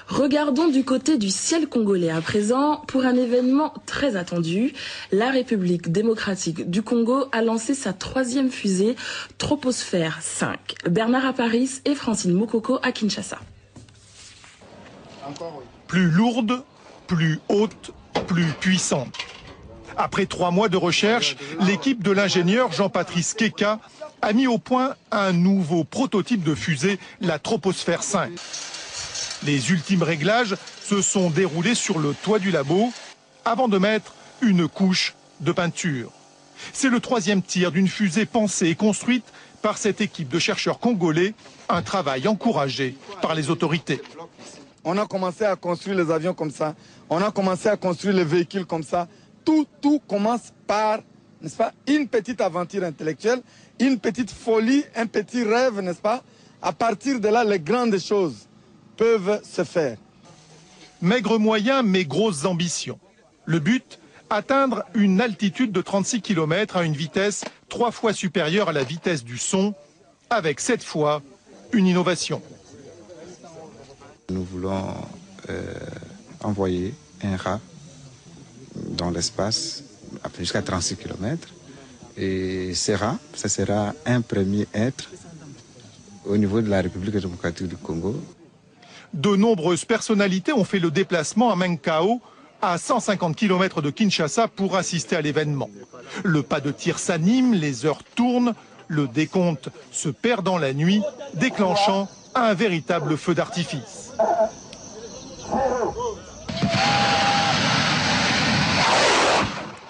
Regardons du côté du ciel congolais à présent pour un événement très attendu. La République démocratique du Congo a lancé sa 3e fusée Troposphère 5. Bernard à Paris et Francine Mokoko à Kinshasa. Plus lourde, plus haute, plus puissante. Après 3 mois de recherche, l'équipe de l'ingénieur Jean-Patrice Keka a mis au point un nouveau prototype de fusée, la Troposphère 5. Les ultimes réglages se sont déroulés sur le toit du labo avant de mettre une couche de peinture. C'est le 3e tir d'une fusée pensée et construite par cette équipe de chercheurs congolais, un travail encouragé par les autorités. On a commencé à construire les avions comme ça, on a commencé à construire les véhicules comme ça. Tout commence par, n'est-ce pas, une petite aventure intellectuelle, une petite folie, un petit rêve, n'est-ce pas. À partir de là, les grandes choses peuvent se faire. Maigre moyen, mais grosses ambitions. Le but, atteindre une altitude de 36 km à une vitesse 3 fois supérieure à la vitesse du son, avec cette fois une innovation. Nous voulons envoyer un rat dans l'espace jusqu'à 36 km. Et ce rat, ça sera un premier être au niveau de la République démocratique du Congo. De nombreuses personnalités ont fait le déplacement à Menkao, à 150 km de Kinshasa, pour assister à l'événement. Le pas de tir s'anime, les heures tournent, le décompte se perd dans la nuit, déclenchant un véritable feu d'artifice.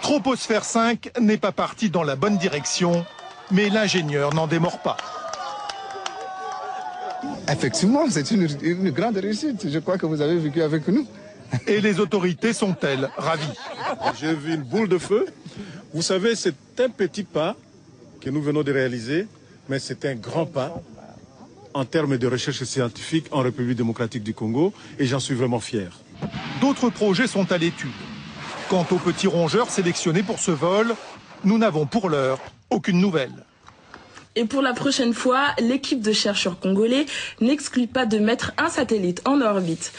Troposphère 5 n'est pas parti dans la bonne direction, mais l'ingénieur n'en démord pas. Effectivement, c'est une grande réussite. Je crois que vous avez vécu avec nous. Et les autorités sont-elles ravies? J'ai vu une boule de feu. Vous savez, c'est un petit pas que nous venons de réaliser, mais c'est un grand pas en termes de recherche scientifique en République démocratique du Congo, et j'en suis vraiment fier. D'autres projets sont à l'étude. Quant aux petits rongeurs sélectionnés pour ce vol, nous n'avons pour l'heure aucune nouvelle. Et pour la prochaine fois, l'équipe de chercheurs congolais n'exclut pas de mettre un satellite en orbite.